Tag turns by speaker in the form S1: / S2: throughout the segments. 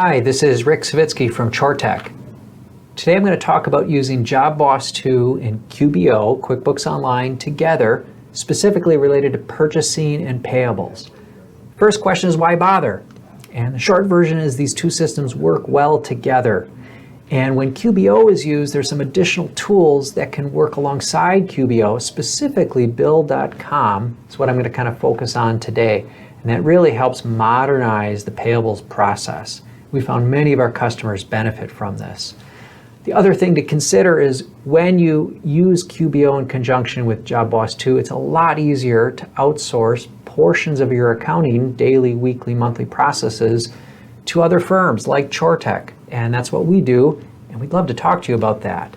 S1: Hi, this is Rick Sovitzky from Chortek. Today I'm going to talk about using JobBoss2 and QBO, QuickBooks Online, together, specifically related to purchasing and payables. First question is, why bother? And the short version is these two systems work well together. And when QBO is used, there's some additional tools that can work alongside QBO, specifically Bill.com. That's what I'm going to kind of focus on today. And that really helps modernize the payables process. We found many of our customers benefit from this. The other thing to consider is when you use QBO in conjunction with JobBoss2, it's a lot easier to outsource portions of your accounting, daily, weekly, monthly processes to other firms like Chortek. And that's what we do, and we'd love to talk to you about that.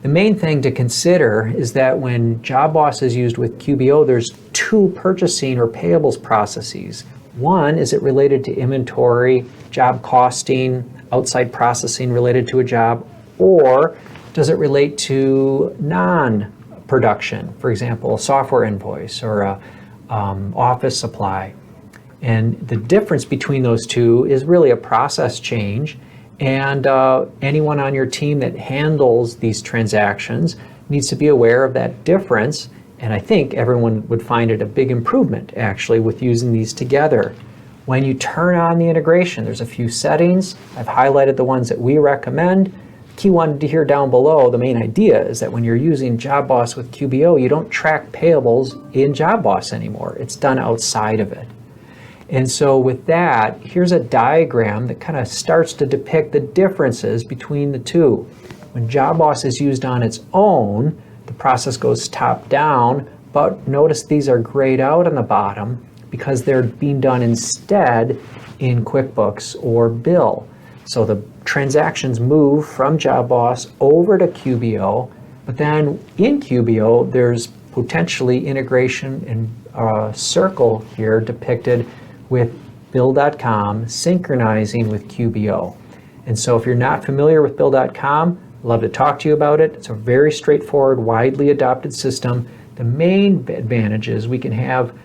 S1: The main thing to consider is that when JobBoss is used with QBO, there's two purchasing or payables processes. One, is it related to inventory, job costing, outside processing related to a job, or does it relate to non-production, for example, a software invoice or a office supply? And the difference between those two is really a process change, and anyone on your team that handles these transactions needs to be aware of that difference. And I think everyone would find it a big improvement, actually, with using these together. When you turn on the integration, there's a few settings. I've highlighted the ones that we recommend. Key one to hear down below, the main idea is that when you're using JobBoss with QBO, you don't track payables in JobBoss anymore. It's done outside of it. And so with that, here's a diagram that kind of starts to depict the differences between the two. When JobBoss is used on its own, the process goes top down, but notice these are grayed out on the bottom because they're being done instead in QuickBooks or Bill. So the transactions move from JobBoss over to QBO, but then in QBO, there's potentially integration in a circle here depicted with Bill.com synchronizing with QBO. And so if you're not familiar with Bill.com, I'd love to talk to you about it. It's a very straightforward, widely adopted system. The main advantage is we can have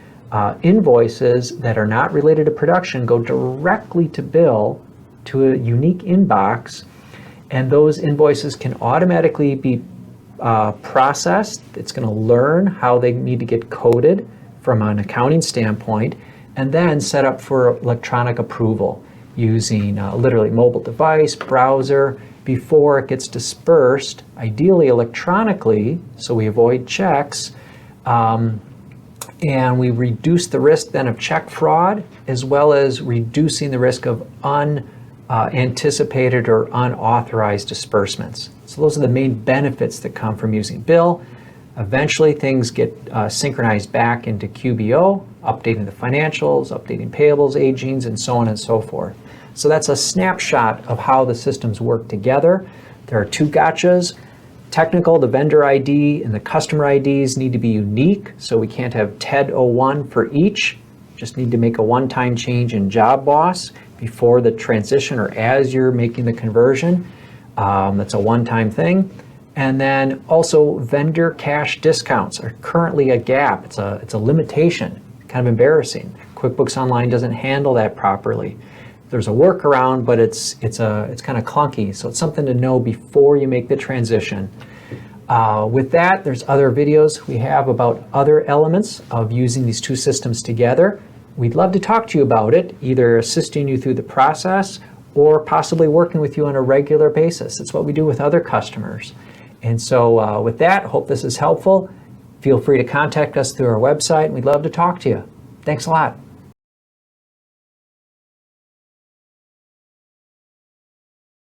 S1: invoices that are not related to production go directly to Bill, to a unique inbox, and those invoices can automatically be processed. It's going to learn how they need to get coded from an accounting standpoint, and then set up for electronic approval using literally mobile device, browser, before it gets dispersed, ideally electronically, so we avoid checks, and we reduce the risk then of check fraud, as well as reducing the risk of unanticipated or unauthorized disbursements. So those are the main benefits that come from using Bill. Eventually things get synchronized back into QBO, updating the financials, updating payables, agings, and so on and so forth. So that's a snapshot of how the systems work together. There are two gotchas. Technical, the vendor ID and the customer IDs need to be unique, so we can't have TED01 for each. Just need to make a one-time change in JobBoss before the transition or as you're making the conversion. That's a one-time thing. And then also vendor cash discounts are currently a gap. It's a limitation, kind of embarrassing. QuickBooks Online doesn't handle that properly. There's a workaround, but it's kind of clunky. So it's something to know before you make the transition. With that, there's other videos we have about other elements of using these two systems together. We'd love to talk to you about it, either assisting you through the process or possibly working with you on a regular basis. It's what we do with other customers. And so with that, hope this is helpful. Feel free to contact us through our website, and we'd love to talk to you. Thanks a lot.